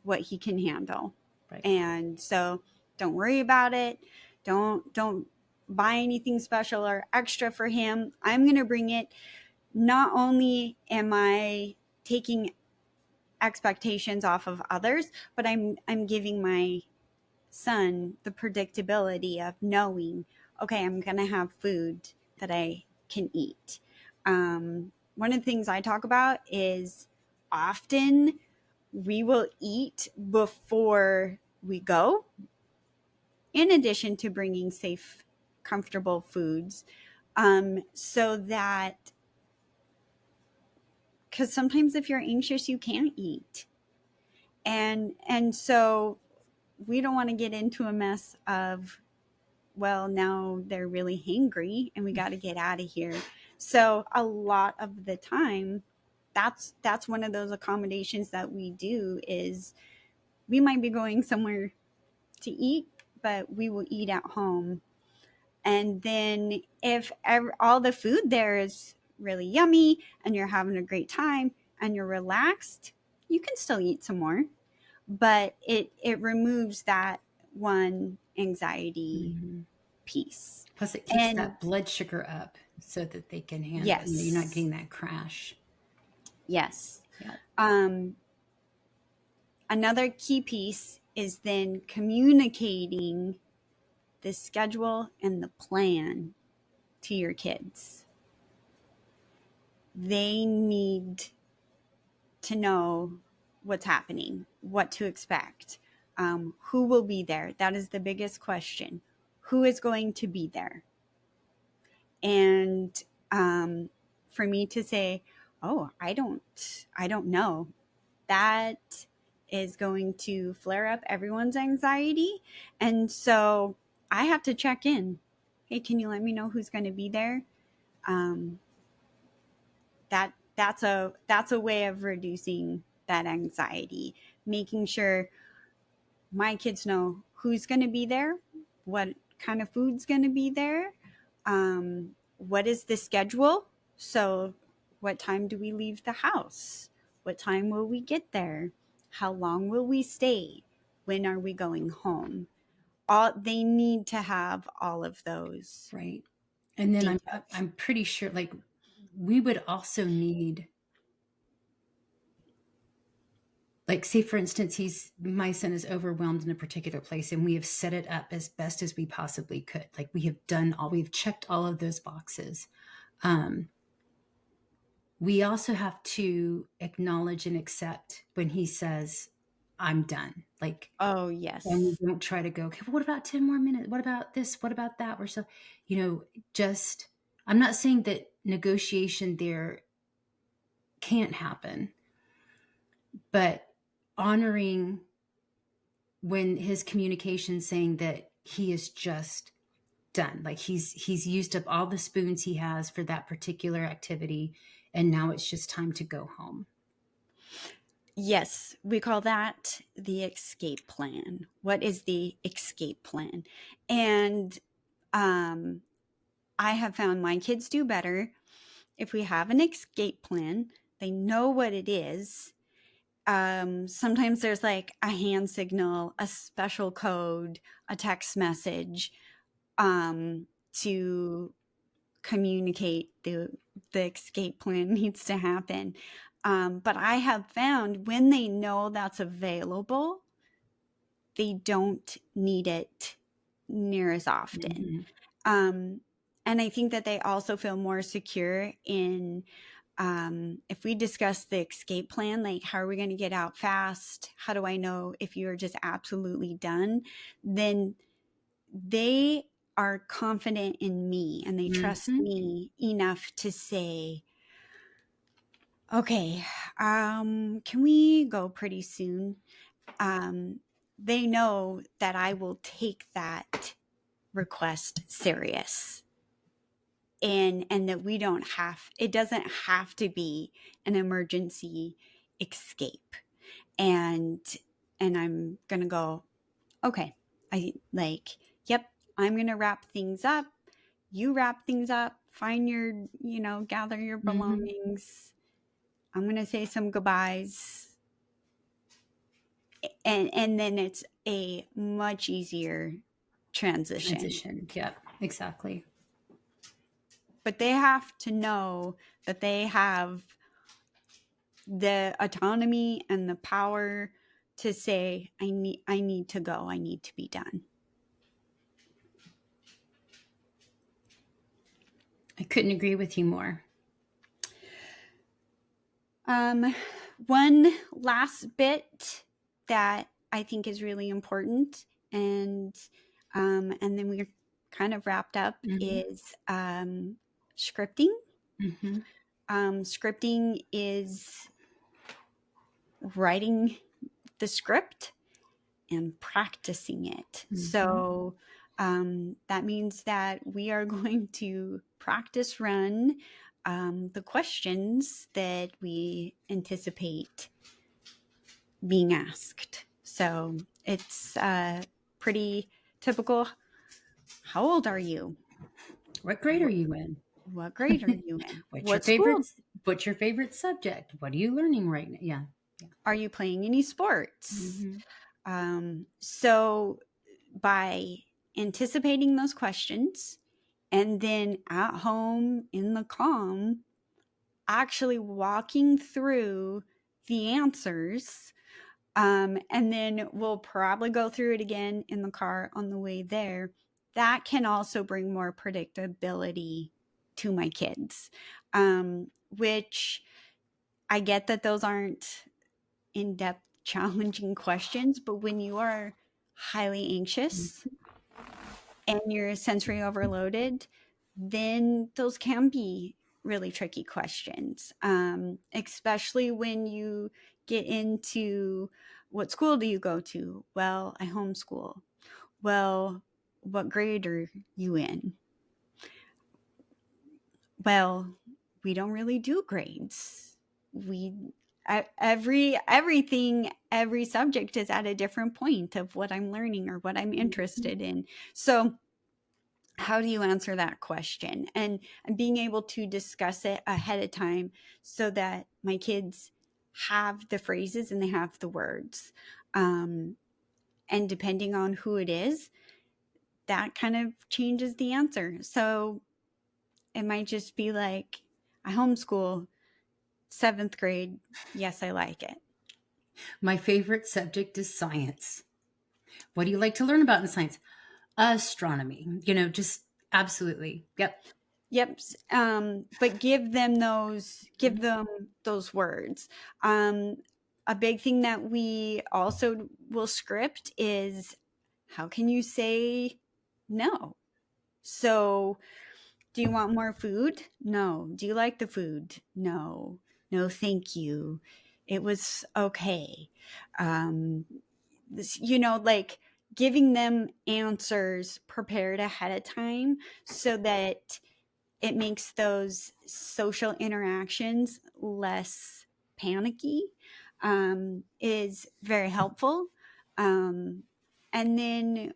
what he can handle. Right. And so don't worry about it. Don't buy anything special or extra for him. I'm going to bring it. Not only am I taking expectations off of others, but I'm giving my son the predictability of knowing, okay, I'm going to have food that I can eat. One of the things I talk about is often we will eat before we go, in addition to bringing safe, comfortable foods, so that, because sometimes if you're anxious, you can't eat. And so we don't want to get into a mess of, well, now they're really hangry and we got to get out of here. So a lot of the time, that's one of those accommodations that we do is we might be going somewhere to eat, but we will eat at home. And then if all the food there is really yummy and you're having a great time and you're relaxed, you can still eat some more, but it removes that one anxiety Mm-hmm. piece. Plus, it keeps And that blood sugar up so that they can handle. You're not yes, getting that crash. yes. Yeah. Um, Another key piece is then communicating the schedule and the plan to your kids. They need to know what's happening, what to expect, who will be there. That is the biggest question. Who is going to be there? And for me to say, "Oh, I don't know," that is going to flare up everyone's anxiety. And so I have to check in. Hey, can you let me know who's going to be there? Um, that's a way of reducing that anxiety, making sure my kids know who's going to be there, what kind of food's going to be there, what is the schedule. So what time do we leave the house, what time will we get there, how long will we stay, when are we going home. All they need to have all of those Right. And then details. I'm pretty sure, like, we would also need, like, say for instance, my son is overwhelmed in a particular place and we have set it up as best as we possibly could. Like, we've checked all of those boxes. um we also have to acknowledge and accept when he says, I'm done. Like, Oh and we yes. don't try to go, okay, well, what about 10 more minutes, what about this, what about that, we're so, just, I'm not saying that negotiation there can't happen, but honoring when his communication saying that he is just done, like he's used up all the spoons he has for that particular activity and now it's just time to go home. Yes, we call that the escape plan. What is the escape plan? And um, I have found my kids do better if we have an escape plan, they know what it is. Sometimes there's like a hand signal, a special code, a text message to communicate the escape plan needs to happen. But I have found when they know that's available, they don't need it near as often. Mm-hmm. And I think that they also feel more secure in if we discuss the escape plan, like how are we going to get out fast? How do I know if you're just absolutely done? Then they are confident in me and they trust Mm-hmm. me enough to say, okay, can we go pretty soon? They know that I will take that request serious, and that we don't have, it doesn't have to be an emergency escape. And I'm gonna go, okay, I like, yep, I'm gonna wrap things up, you wrap things up, find your, gather your Mm-hmm. belongings, I'm gonna say some goodbyes, and then it's a much easier transition. Transition. Yep, exactly. But they have to know that they have the autonomy and the power to say, I need to go, I need to be done. I couldn't agree with you more. One last bit that I think is really important, and then we're kind of wrapped up, Mm-hmm. is scripting. Mm-hmm. Scripting is writing the script and practicing it. Mm-hmm. So that means that we are going to practice run the questions that we anticipate being asked. So it's pretty typical. How old are you? What grade are you in? What grade are you in? What's your What favorite? school? What's your favorite subject? What are you learning right now? Yeah. Yeah. Are you playing any sports? Mm-hmm. So by anticipating those questions and then at home in the calm, actually walking through the answers. And then we'll probably go through it again in the car on the way there. That can also bring more predictability to my kids, which I get that those aren't in depth, challenging questions, but when you are highly anxious and you're sensory overloaded, then those can be really tricky questions, especially when you get into what school do you go to? Well, I homeschool. Well, what grade are you in? Well, we don't really do grades. We every subject is at a different point of what I'm learning or what I'm Mm-hmm. interested in. So how do you answer that question? And being able to discuss it ahead of time so that my kids have the phrases and they have the words. And depending on who it is, that kind of changes the answer. So it might just be like, I homeschool, 7th grade. Yes, I like it. My favorite subject is science. What do you like to learn about in science? Astronomy. Just absolutely. Yep. Yep. But give them those words. A big thing that we also will script is, how can you say no? So, do you want more food? No. Do you like the food? No. No, thank you. It was okay. Like giving them answers prepared ahead of time so that it makes those social interactions less panicky, is very helpful. Um, and then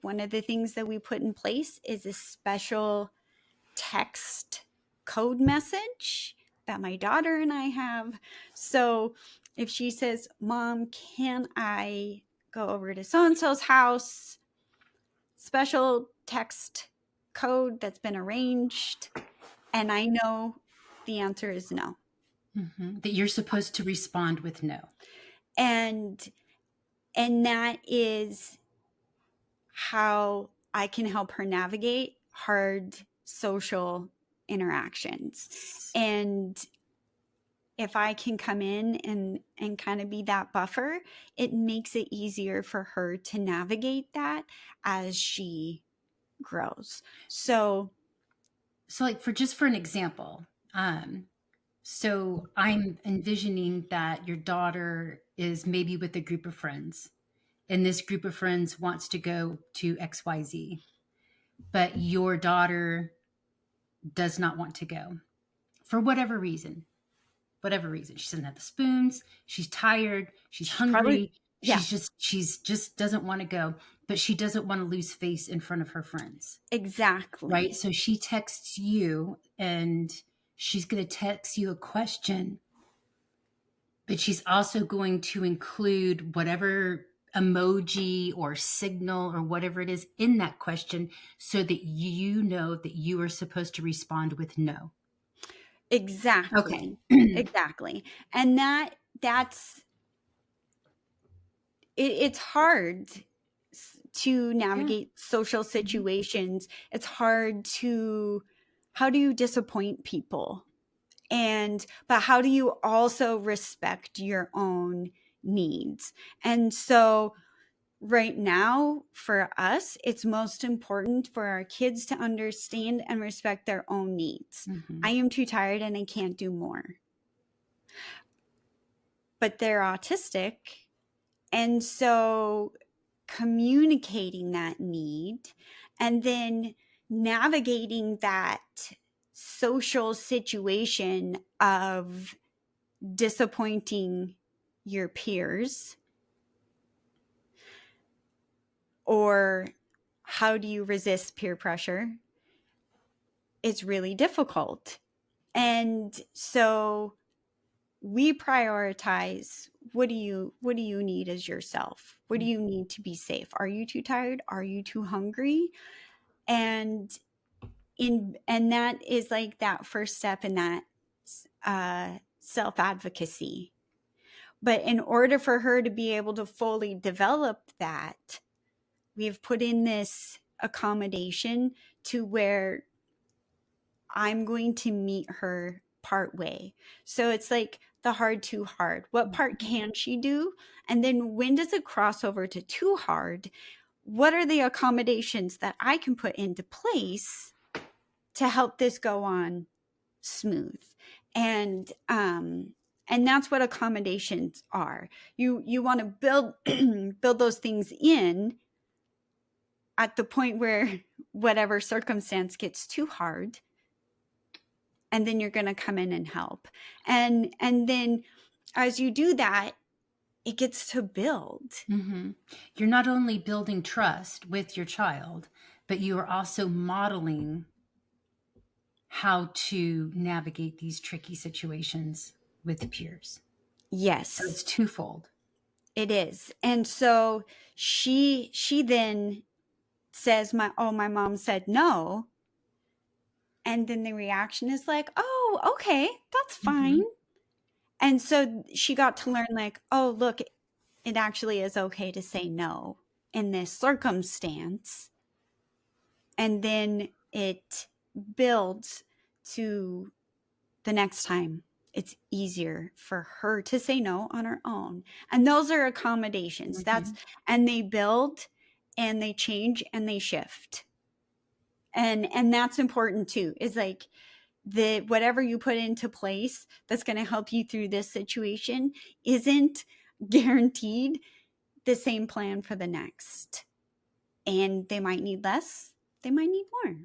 one of the things that we put in place is a special text code message that my daughter and I have. So if she says, Mom, can I go over to so-and-so's house? Special text code that's been arranged. And I know the answer is no. That you're supposed to respond with no. And that is how I can help her navigate hard social interactions. And if I can come in and kind of be that buffer, it makes it easier for her to navigate that as she grows. So like for an example, so I'm envisioning that your daughter is maybe with a group of friends, and this group of friends wants to go to XYZ, but your daughter does not want to go for whatever reason. She doesn't have the spoons. She's tired. She's hungry. Yeah. She's just doesn't want to go, but she doesn't want to lose face in front of her friends. Exactly. Right. So she texts you, and she's going to text you a question, but she's also going to include whatever emoji or signal or whatever it is in that question, so that you know that you are supposed to respond with no. Exactly. Okay. Exactly. And that's it's hard to navigate social situations. It's hard to, how do you disappoint people? But how do you also respect your own needs? And so right now for us, it's most important for our kids to understand and respect their own needs. I am too tired and I can't do more. But they're autistic. And so communicating that need and then navigating that social situation of disappointing your peers, or how do you resist peer pressure? It's really difficult. And so we prioritize, what do you need as yourself? What do you need to be safe? Are you too tired? Are you too hungry? And that is like that first step in that self-advocacy. But in order for her to be able to fully develop that, we've put in this accommodation to where I'm going to meet her part way. So it's like the hard to hard. What part can she do? And then when does it cross over to too hard? What are the accommodations that I can put into place to help this go on smooth? And that's what accommodations are. You want to build build those things in at the point where whatever circumstance gets too hard, and then you're going to come in and help. And then as you do that, it gets to build. You're not only building trust with your child, but you are also modeling how to navigate these tricky situations with peers. Yes. So it's twofold. It is. And so she then says, my mom said no. And then the reaction is like, oh, okay, that's fine. And so she got to learn, like, oh, look, it actually is okay to say no in this circumstance. And then it builds to the next time. It's easier for her to say no on her own. And those are accommodations. And they build and they change and they shift. And that's important too, is like whatever you put into place that's going to help you through this situation isn't guaranteed the same plan for the next. And they might need less, they might need more.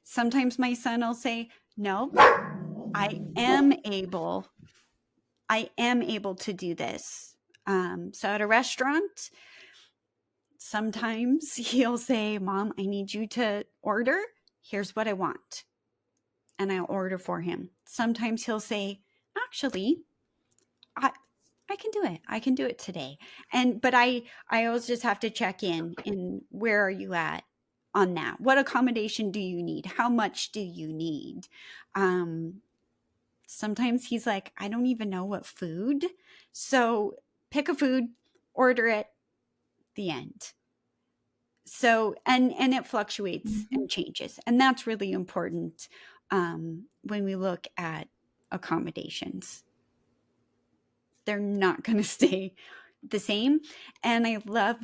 Sometimes my son will say, no, I am able to do this. So at a restaurant, sometimes he'll say, Mom, I need you to order. here's what I want. And I'll order for him. Sometimes he'll say, actually, I can do it. I can do it today. But I always just have to check in where are you at on that? What accommodation do you need? How much do you need? Sometimes he's like, I don't even know what food. So pick a food, order it, the end. So, and it fluctuates and changes. And that's really important when we look at accommodations. They're not going to stay the same. And I love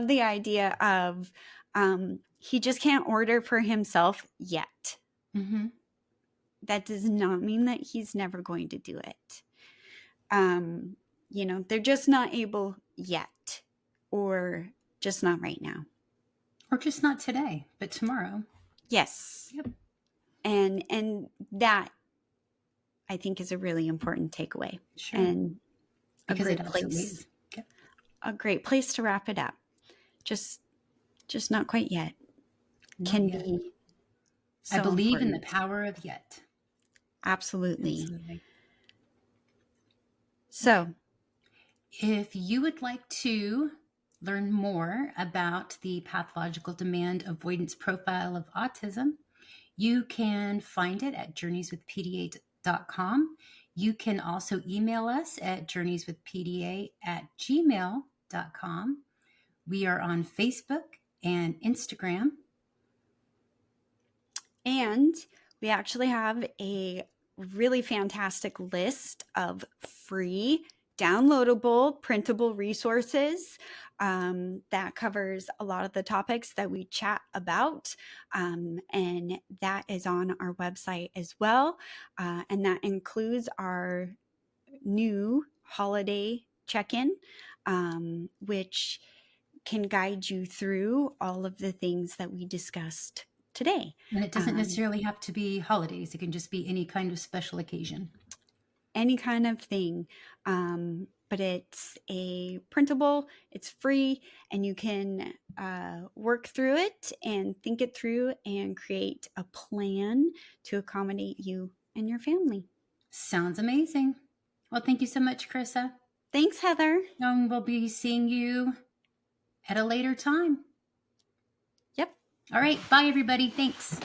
the idea of he just can't order for himself yet. Mm-hmm. That does not mean that he's never going to do it. They're just not able yet, or just not right now. Or just not today, but tomorrow. Yes. Yep. And that, I think, is a really important takeaway. Sure. And because a great place. Yep. A great place to wrap it up. Just not quite yet. Not yet. Be so I believe important. in the power of yet. Absolutely. So, if you would like to learn more about the pathological demand avoidance profile of autism, you can find it at journeyswithpda.com. You can also email us at journeyswithpda@gmail.com. We are on Facebook and Instagram. And we actually have a really fantastic list of free, downloadable, printable resources that covers a lot of the topics that we chat about. And that is on our website as well. And that includes our new holiday check-in, which can guide you through all of the things that we discussed today. And it doesn't necessarily have to be holidays. It can just be any kind of special occasion. Any kind of thing. But it's a printable, it's free, and you can work through it and think it through and create a plan to accommodate you and your family. Sounds amazing. Well, thank you so much, Kerissa. Thanks, Heather. We'll be seeing you at a later time. Yep. All right. Bye, everybody. Thanks.